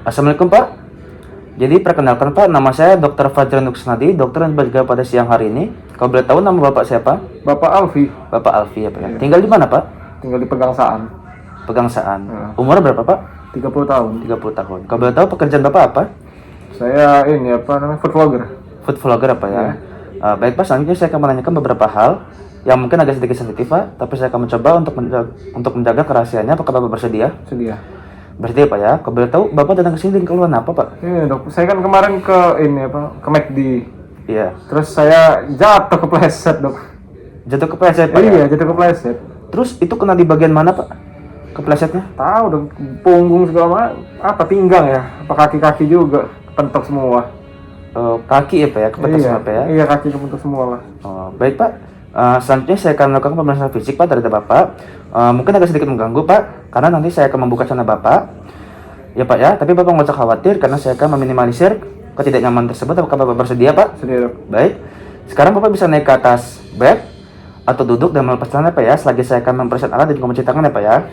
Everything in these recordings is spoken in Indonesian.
Assalamualaikum Pak. Jadi perkenalkan Pak, nama saya Dr. Fajran Nuksnadi, dokter yang berjaga pada siang hari ini. Kalau boleh tahu nama Bapak siapa? Bapak Alfi, Bapak Alfi ya Pak. Iya. Tinggal di mana Pak? tinggal di Pegangsaan, Pegangsaan. Iya. Umur berapa Pak? 30 tahun. 30 tahun. Kalau boleh tahu pekerjaan Bapak apa? Saya ini food vlogger. Food vlogger apa ya? Baik Pak, selanjutnya saya akan menanyakan beberapa hal yang mungkin agak sedikit sensitif Pak, tapi saya akan mencoba untuk menjaga kerahasiaannya. Apakah Bapak bersedia? Sedia. Bersedia Pak ya. Kalau boleh tahu Bapak datang ke sini dengan keluhan apa Pak? Iya dok, saya kan kemarin ke ke McD. Iya. Terus saya jatuh kepleset dok. Jatuh kepleset Pak ya? Iya, jatuh kepleset. Terus itu kena di bagian mana Pak? Keplesetnya? Tahu dok, punggung segala macam. Apa pinggang ya? Apa kaki-kaki juga kepentok semua? Kaki ya Pak ya? Kepentok Iya, semua Pak ya? iya kaki kepentok semua lah. Baik Pak. Selanjutnya saya akan melakukan pemeriksaan fisik Pak terhadap Bapak. Mungkin agak sedikit mengganggu Pak, karena nanti saya akan membuka celana Bapak. Ya Pak ya, tapi Bapak nggak usah khawatir karena saya akan meminimalisir ketidaknyamanan tersebut. Apakah Bapak bersedia Pak? Sedia dok. Baik. Sekarang Bapak bisa naik ke atas bed atau duduk dan melepas celana Pak ya. Selagi saya akan memperiksa alat dan juga mencuci tangan ya Pak ya.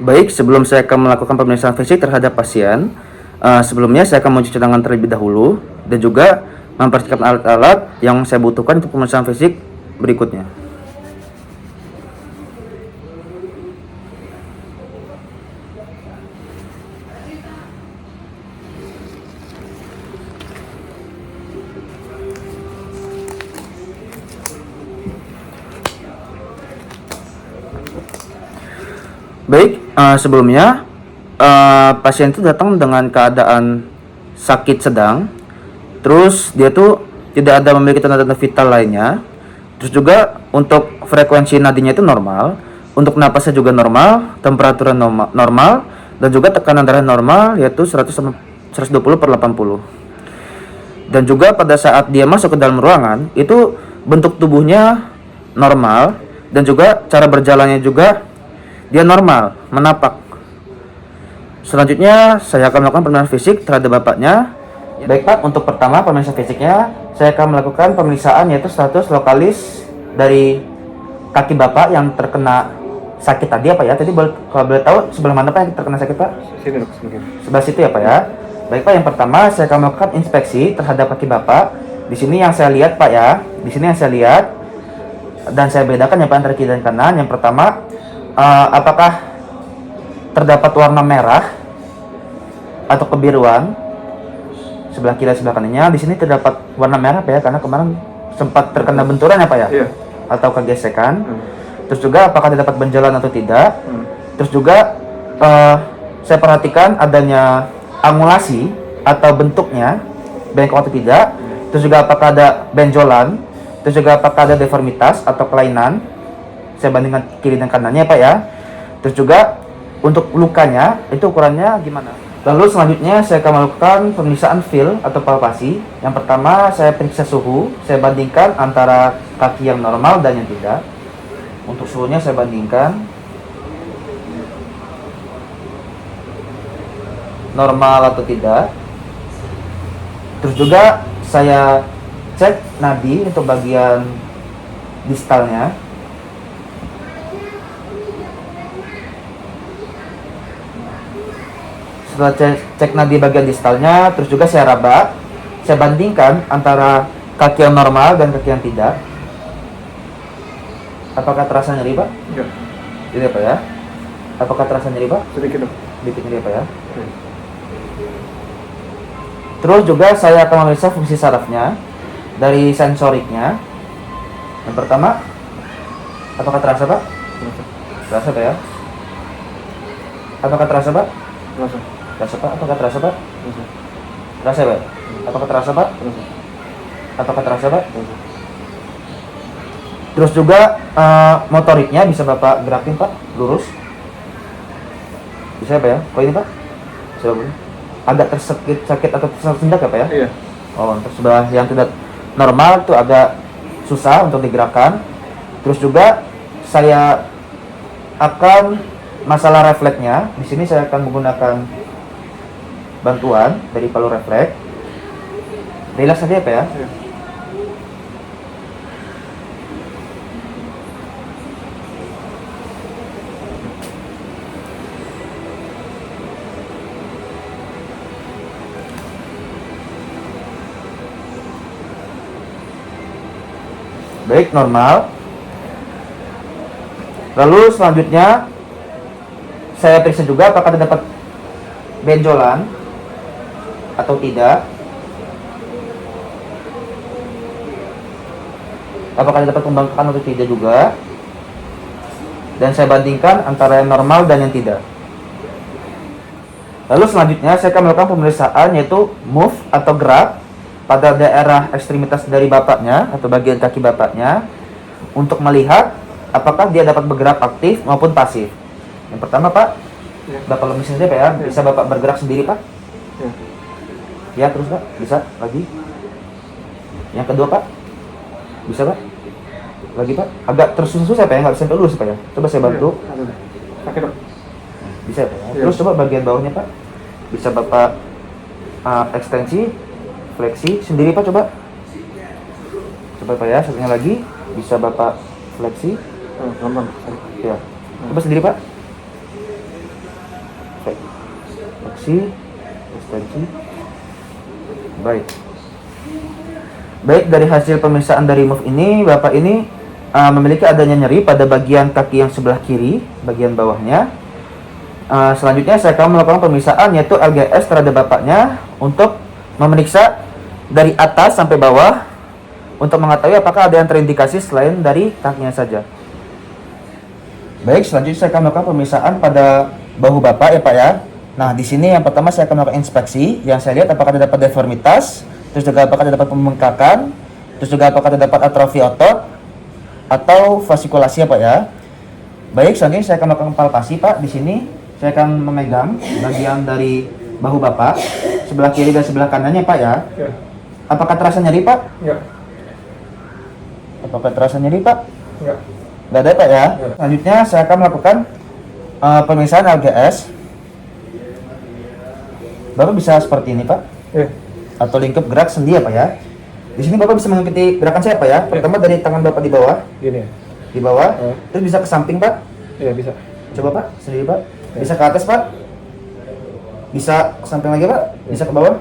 Baik, sebelum saya akan melakukan pemeriksaan fisik terhadap pasien, sebelumnya saya akan mencuci tangan terlebih dahulu dan juga mempersiapkan alat-alat yang saya butuhkan untuk pemeriksaan fisik berikutnya. Baik, sebelumnya pasien itu datang dengan keadaan sakit sedang, terus dia tuh tidak ada memiliki tanda-tanda vital lainnya, terus juga untuk frekuensi nadinya itu normal, untuk napasnya juga normal, temperatur normal, dan juga tekanan darah normal yaitu 120/80. Dan juga pada saat dia masuk ke dalam ruangan itu bentuk tubuhnya normal dan juga cara berjalannya juga dia normal, menapak. Selanjutnya saya akan melakukan pemeriksaan fisik terhadap bapaknya. Baik Pak, untuk pertama pemeriksaan fisiknya saya akan melakukan pemeriksaan yaitu status lokalis dari kaki bapak yang terkena sakit tadi apa ya? Tadi kalau boleh tahu sebelah mana Pak yang terkena sakit Pak? Sini dok, sini. Sebelah situ ya Pak ya. Baik Pak, yang pertama saya akan melakukan inspeksi terhadap kaki bapak. Di sini yang saya lihat Pak ya. Di sini yang saya lihat dan saya bedakan ya Pak antara kiri dan kanan. Yang pertama, apakah terdapat warna merah atau kebiruan sebelah kiri dan sebelah kanannya? Di sini terdapat warna merah Pak ya, karena kemarin sempat terkena benturan ya Pak ya? Iya. Atau kegesekan. Terus juga apakah terdapat benjolan atau tidak? Terus juga saya perhatikan adanya angulasi atau bentuknya bengkok atau tidak. Terus juga apakah ada benjolan. Terus juga apakah ada deformitas atau kelainan. Saya bandingkan kiri dan kanannya Pak ya. Terus juga untuk lukanya itu ukurannya gimana? Lalu selanjutnya saya akan melakukan pemeriksaan feel atau palpasi. Yang pertama saya periksa suhu. Saya bandingkan antara kaki yang normal dan yang tidak. Untuk suhunya saya bandingkan normal atau tidak. Terus juga saya cek nadi untuk bagian distalnya. Setelah cek nadi bagian distalnya, terus juga saya raba. Saya bandingkan antara kaki yang normal dan kaki yang tidak. Apakah terasa nyeri Pak? Iya. Tidak Pak ya? Apakah terasa nyeri Pak? Sedikit dok. Sedikit nyeri Pak ya? Terus juga saya akan memeriksa fungsi sarafnya dari sensoriknya. Yang pertama, apakah terasa Pak? Terasa Pak ya? Apakah terasa Pak? Terasa. Terasa Pak? Apakah terasa Pak? Terasa. Terasa Pak? Apakah terasa Pak? Terasa. Apakah terasa Pak? Terasa. Terus juga motoriknya bisa Bapak gerakin Pak, lurus. Bisa Pak ya? Kok ini Pak? Coba boleh. Agak sakit atau tersendak ya Pak ya? Iya. Oh, untuk sebelah yang tidak normal itu agak susah untuk digerakkan. Terus juga saya akan masalah refleksnya. Di sini saya akan menggunakan bantuan dari palu refleks. Relax saja ya Pak ya? Iya. Baik, normal. Lalu selanjutnya saya periksa juga apakah terdapat benjolan atau tidak. Apakah terdapat pembengkakan atau tidak juga. Dan saya bandingkan antara yang normal dan yang tidak. Lalu selanjutnya saya akan melakukan pemeriksaan yaitu move atau gerak pada daerah ekstremitas dari bapaknya atau bagian kaki bapaknya untuk melihat apakah dia dapat bergerak aktif maupun pasif. Yang pertama Pak, Bapak lemes sendiri Pak ya, bisa Bapak bergerak sendiri Pak? Ya terus Pak, bisa lagi. Yang kedua Pak, bisa Pak? Lagi Pak, agak tersusun saya Pak ya, nggak sampai lurus Pak ya. Coba saya bantu. Pakai Pak. Bisa Pak ya. Terus coba bagian bawahnya Pak, bisa Bapak ekstensi, fleksi sendiri Pak, coba. Coba Pak ya, satunya lagi bisa Bapak fleksi. Gampang. Ya. Coba sendiri Pak. Fleksi, ekstensi. Baik. Baik, dari hasil pemeriksaan dari move ini, Bapak ini memiliki adanya nyeri pada bagian kaki yang sebelah kiri, bagian bawahnya. Selanjutnya saya akan melakukan pemeriksaan yaitu LGS terhadap bapaknya untuk memeriksa dari atas sampai bawah untuk mengetahui apakah ada yang terindikasi selain dari kakinya saja. Baik, selanjutnya saya akan melakukan pemeriksaan pada bahu bapak ya Pak ya. Nah, di sini yang pertama saya akan melakukan inspeksi. Yang saya lihat apakah terdapat deformitas, terus juga apakah terdapat pembengkakan, terus juga apakah terdapat atrofi otot atau fasikulasi ya Pak ya. Baik, selanjutnya saya akan melakukan palpasi Pak. Di sini saya akan memegang bagian dari bahu Bapak, sebelah kiri dan sebelah kanannya Pak ya. Apakah terasa nyeri Pak? Ya. Apakah terasa nyeri Pak? Ya. Nggak ada Pak ya. Selanjutnya saya akan melakukan pemeriksaan LGS. Bapak bisa seperti ini Pak, atau lingkup gerak sendi ya Pak ya. Di sini Bapak bisa mengikuti gerakan saya Pak ya. Pertama dari tangan Bapak di bawah, Gini ya. di bawah, terus bisa ke samping Pak. Iya bisa. Coba Pak, sendiri Pak. Bisa ke atas Pak. Bisa ke samping lagi Pak. Bisa ke bawah.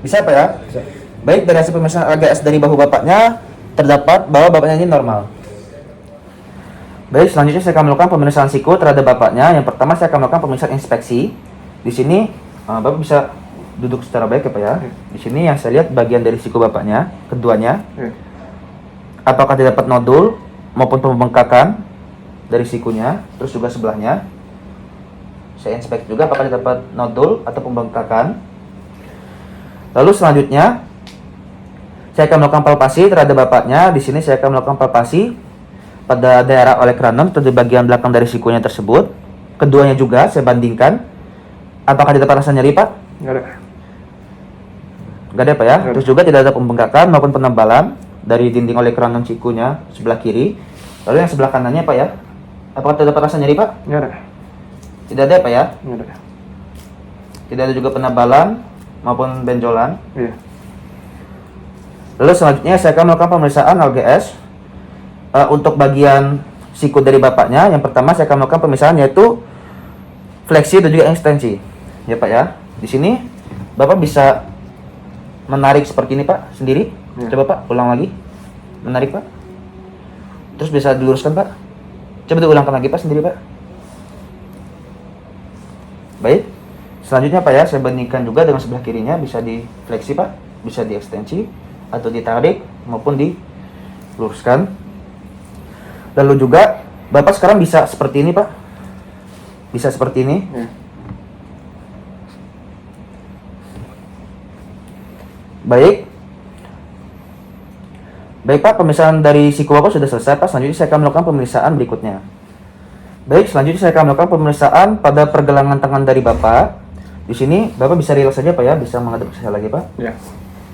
Bisa Pak ya. Bisa. Baik, dari hasil pemeriksaan LGS dari bahu bapaknya terdapat bahwa bapaknya ini normal. Baik, selanjutnya saya akan melakukan pemeriksaan siku terhadap bapaknya. Yang pertama saya akan melakukan pemeriksaan inspeksi. Di sini Bapak bisa duduk secara baik ya Pak ya. Di sini yang saya lihat bagian dari siku bapaknya, keduanya. Apakah terdapat nodul maupun pembengkakan dari sikunya, terus juga sebelahnya. Saya inspek juga apakah terdapat nodul atau pembengkakan. Lalu selanjutnya saya akan melakukan palpasi terhadap bapaknya. Di sini saya akan melakukan palpasi pada daerah olecranon atau di bagian belakang dari sikunya tersebut. Keduanya juga saya bandingkan. Apakah terdapat rasa nyeri Pak? Nggak ada. Nggak ada Pak ya. Terus juga tidak ada pembengkakan maupun penebalan dari dinding olecranon sikunya sebelah kiri. Lalu yang sebelah kanannya Pak ya. Apakah terdapat rasa nyeri Pak? Nggak ada. Tidak ada Pak ya. Nggak ada. Tidak ada juga penebalan maupun benjolan. Iya. Lalu selanjutnya saya akan melakukan pemeriksaan LGS untuk bagian siku dari bapaknya. Yang pertama saya akan melakukan pemeriksaan yaitu fleksi dan juga ekstensi. Ya Pak ya. Di sini Bapak bisa menarik seperti ini Pak sendiri. Ya. Coba Pak ulang lagi. Menarik Pak. Terus bisa diluruskan Pak. Coba diulangkan lagi Pak sendiri Pak. Baik. Selanjutnya Pak ya, saya bandingkan juga dengan sebelah kirinya, bisa difleksi Pak, bisa diekstensi atau ditarik maupun diluruskan. Lalu juga Bapak sekarang bisa seperti ini Pak. Bisa seperti ini. Baik. Baik Pak, pemeriksaan dari siku Bapak sudah selesai Pak. Selanjutnya saya akan melakukan pemeriksaan berikutnya. Baik, selanjutnya saya akan melakukan pemeriksaan pada pergelangan tangan dari Bapak. Di sini Bapak bisa relax saja Pak ya, bisa menghadap ke saya lagi Pak. Iya.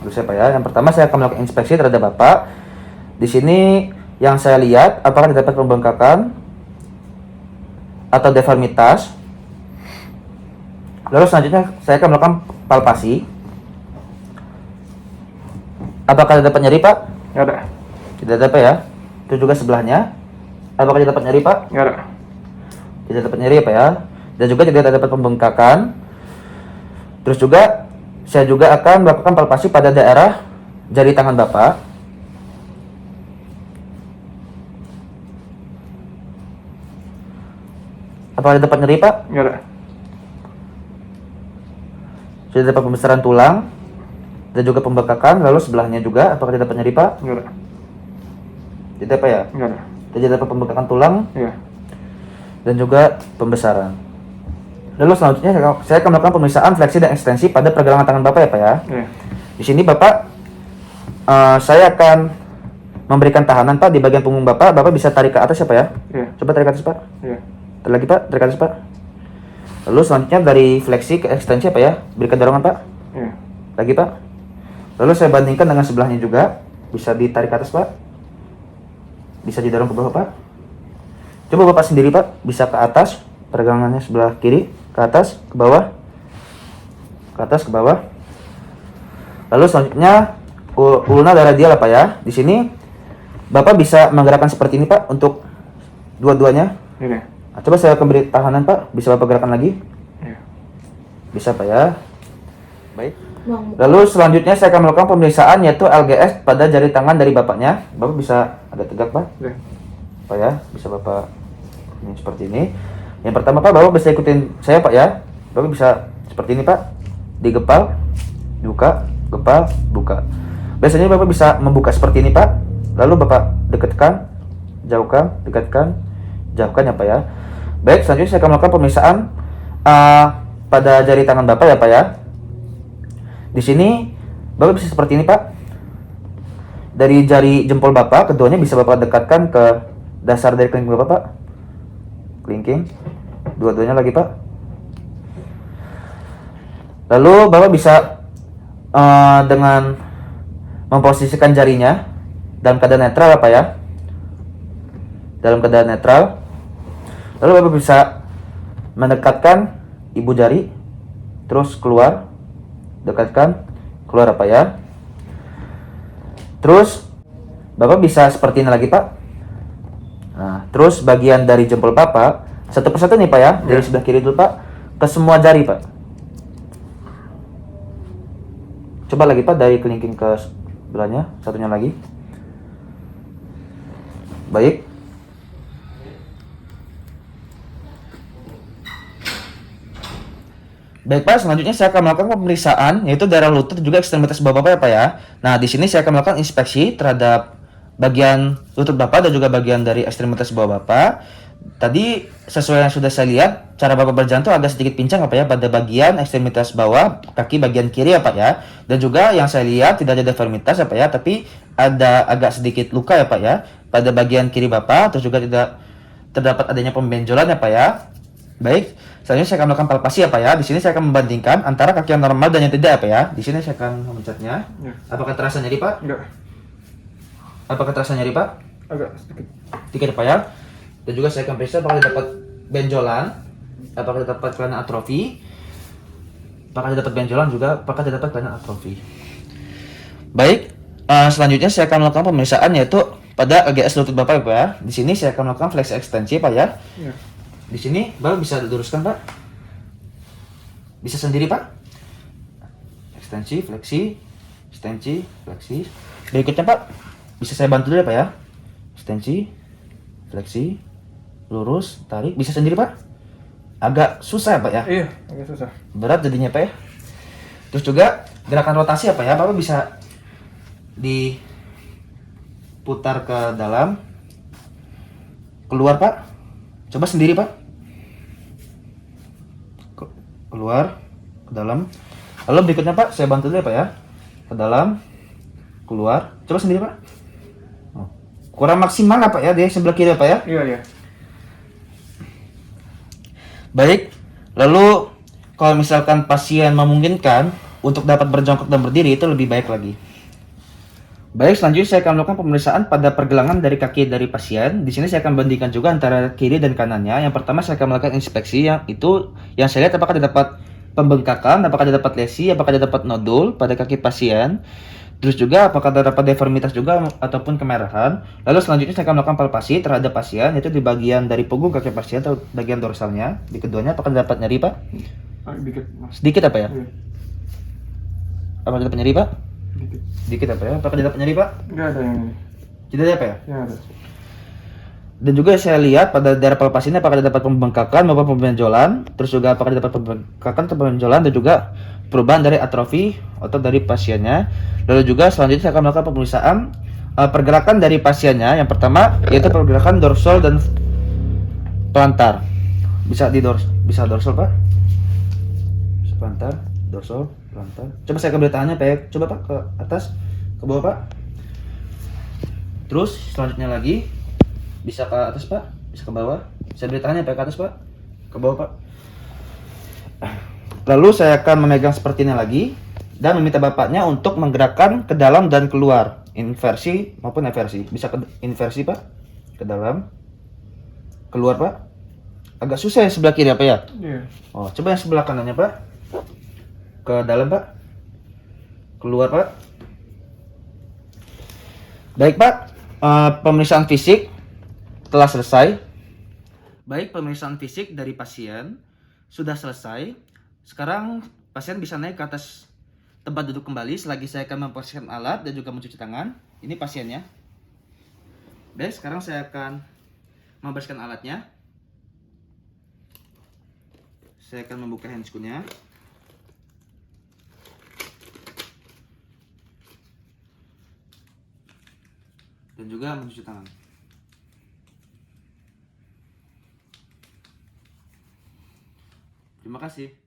Terus saya Pak ya. Yang pertama saya akan melakukan inspeksi terhadap Bapak. Di sini yang saya lihat apakah terdapat pembengkakan atau deformitas. Lalu selanjutnya saya akan melakukan palpasi. Apakah terdapat nyeri Pak? Nggak ada. Tidak ada Pak ya. Itu juga sebelahnya. Apakah terdapat nyeri Pak? Nggak ada. Tidak dapat nyeri Pak ya. Dan juga tidak dapat pembengkakan. Terus juga saya juga akan melakukan palpasi pada daerah jari tangan Bapak. Apakah dapat nyeri Pak? Enggak ada. Sudah dapat pembesaran tulang dan juga pembekakan, lalu sebelahnya juga apakah dapat nyeri Pak? Enggak ada. Tidak Pak ya? Enggak ada. Tidak dapat pembekakan tulang Iya. dan juga pembesaran. Lalu selanjutnya saya akan melakukan pemeriksaan fleksi dan ekstensi pada pergelangan tangan Bapak ya Pak ya. Iya. Di sini Bapak, saya akan memberikan tahanan Pak di bagian punggung Bapak. Bapak bisa tarik ke atas ya Pak ya? Iya. Coba tarik ke atas Pak. Iya. Tarik lagi Pak, tarik ke atas Pak. Lalu selanjutnya dari fleksi ke ekstensi Pak ya? Berikan dorongan Pak. Iya. Lagi Pak. Lalu saya bandingkan dengan sebelahnya juga. Bisa ditarik ke atas Pak. Bisa didorong ke bawah Pak. Coba Bapak sendiri Pak, bisa ke atas. Pergelangannya sebelah kiri, ke atas, ke bawah. Ke atas, ke bawah. Lalu selanjutnya ulna darah dia lah Pak ya. Di sini Bapak bisa menggerakkan seperti ini Pak untuk dua-duanya. Ini. Nah, coba saya akan beri tahanan Pak. Bisa Bapak gerakan lagi? Iya. Bisa Pak ya. Baik. Lalu selanjutnya saya akan melakukan pemeriksaan yaitu LGS pada jari tangan dari Bapaknya. Bapak bisa agak tegak Pak. Iya. Pak ya, bisa Bapak ini seperti ini. Yang pertama Pak, Bapak bisa ikutin saya Pak ya. Bapak bisa seperti ini Pak. Digepal, buka, gepal, buka. Biasanya Bapak bisa membuka seperti ini Pak. Lalu Bapak dekatkan, jauhkan, dekatkan, jauhkan ya Pak ya. Baik, selanjutnya saya akan melakukan pemeriksaan pada jari tangan Bapak ya Pak ya. Di sini Bapak bisa seperti ini Pak. Dari jari jempol Bapak, keduanya bisa Bapak dekatkan ke dasar dari kelingking Bapak Pak. Kelingking. Dua-duanya lagi Pak. Lalu Bapak bisa dengan memposisikan jarinya dalam keadaan netral apa ya? Dalam keadaan netral. Lalu Bapak bisa mendekatkan ibu jari, terus keluar, dekatkan, keluar apa ya? Terus Bapak bisa seperti ini lagi Pak. Nah, terus bagian dari jempol Bapak satu persatu nih Pak ya, dari sebelah kiri dulu Pak, ke semua jari Pak. Coba lagi Pak dari kelingking ke sebelahnya, satunya lagi. Baik. Baik Pak, selanjutnya saya akan melakukan pemeriksaan yaitu darah lutut juga ekstremitas bawah Bapak ya Pak ya. Nah, di sini saya akan melakukan inspeksi terhadap bagian lutut Bapak dan juga bagian dari ekstremitas bawah Bapak. Tadi sesuai yang sudah saya lihat, cara Bapak berjalan tuh agak sedikit pincang apa ya pada bagian ekstremitas bawah kaki bagian kiri ya Pak ya. Dan juga yang saya lihat tidak ada deformitas ya Pak ya, tapi ada agak sedikit luka ya Pak ya pada bagian kiri Bapak, terus juga tidak terdapat adanya pembenjolan ya Pak ya. Baik, selanjutnya saya akan melakukan palpasi ya Pak ya. Di sini saya akan membandingkan antara kaki yang normal dan yang tidak ya Pak ya. Di sini saya akan memencetnya. Ya. Apakah terasa nyeri Pak? Enggak. Apakah terasa nyeri Pak? Agak sedikit. Sedikit Pak ya. Dan juga saya akan periksa apakah dapat benjolan, apakah dapat kelainan atrofi, apakah dapat benjolan juga, apakah dapat kelainan atrofi. Baik, selanjutnya saya akan melakukan pemeriksaan yaitu pada LGS lutut Bapak ya Pak ya. Di sini saya akan melakukan fleksi ekstensi Pak ya. Ya. Di sini Bapak bisa luruskan Pak. Bisa sendiri Pak. Ekstensi, fleksi, ekstensi, fleksi. Berikutnya Pak, bisa saya bantu dulu ya Pak ya. Ekstensi, fleksi, lurus, tarik. Bisa sendiri Pak. Agak susah ya Pak ya. Iya, agak susah. Berat jadinya Pak ya. Terus juga gerakan rotasi ya Pak ya. Bapak bisa diputar ke dalam, keluar Pak. Coba sendiri Pak. Keluar, ke dalam. Lalu berikutnya Pak, saya bantu dulu ya Pak ya. Ke dalam, keluar. Coba sendiri Pak. Oh, kurang maksimal lah Pak ya, dia sebelah kiri ya Pak ya. Iya, iya. Baik, lalu kalau misalkan pasien memungkinkan untuk dapat berjongkok dan berdiri itu lebih baik lagi. Baik, selanjutnya saya akan melakukan pemeriksaan pada pergelangan dari kaki dari pasien. Di sini saya akan bandingkan juga antara kiri dan kanannya. Yang pertama saya akan melakukan inspeksi yang saya lihat apakah terdapat pembengkakan, apakah terdapat lesi, apakah terdapat nodul pada kaki pasien. Terus juga apakah terdapat deformitas juga ataupun kemerahan. Lalu selanjutnya saya akan melakukan palpasi terhadap pasien yaitu di bagian dari punggung kaki pasien atau bagian dorsalnya. Di keduanya apakah terdapat nyeri Pak? Dikit, Mas. Sedikit apa ya? Iya. Apakah terdapat nyeri Pak? Dikit. Sedikit apa ya? Apakah terdapat nyeri Pak? Enggak ada yang ini. Tidak ada apa ya? Ya ada. Dan juga saya lihat pada daerah pelepas ini apakah dapat pembengkakan maupun pembenjolan, terus juga apakah dapat pembengkakan atau pembenjolan, dan juga perubahan dari atrofi otot dari pasiennya. Lalu juga selanjutnya saya akan melakukan pemeriksaan pergerakan dari pasiennya. Yang pertama yaitu pergerakan dorsal dan plantar. Bisa dorsal Pak, bisa plantar, dorsal, plantar. Coba saya ambil tangannya Pak, coba Pak ke atas, ke bawah Pak. Terus selanjutnya lagi bisa ke atas Pak, bisa ke bawah. Saya beri tangannya Pak ke atas Pak, ke bawah Pak. Lalu saya akan memegang seperti ini lagi dan meminta bapaknya untuk menggerakkan ke dalam dan keluar, inversi maupun eversi. Bisa ke inversi Pak, ke dalam, keluar Pak. Agak susah ya sebelah kiri apa ya? Iya. Oh, coba yang sebelah kanannya Pak, ke dalam Pak, keluar Pak. Baik Pak, pemeriksaan fisik telah selesai. Baik, pemeriksaan fisik dari pasien sudah selesai. Sekarang pasien bisa naik ke atas tempat duduk kembali selagi saya akan memposisikan alat dan juga mencuci tangan. Ini pasiennya. Baik, sekarang saya akan membersihkan alatnya. Saya akan membuka handscoon-nya. Dan juga mencuci tangan. Terima kasih.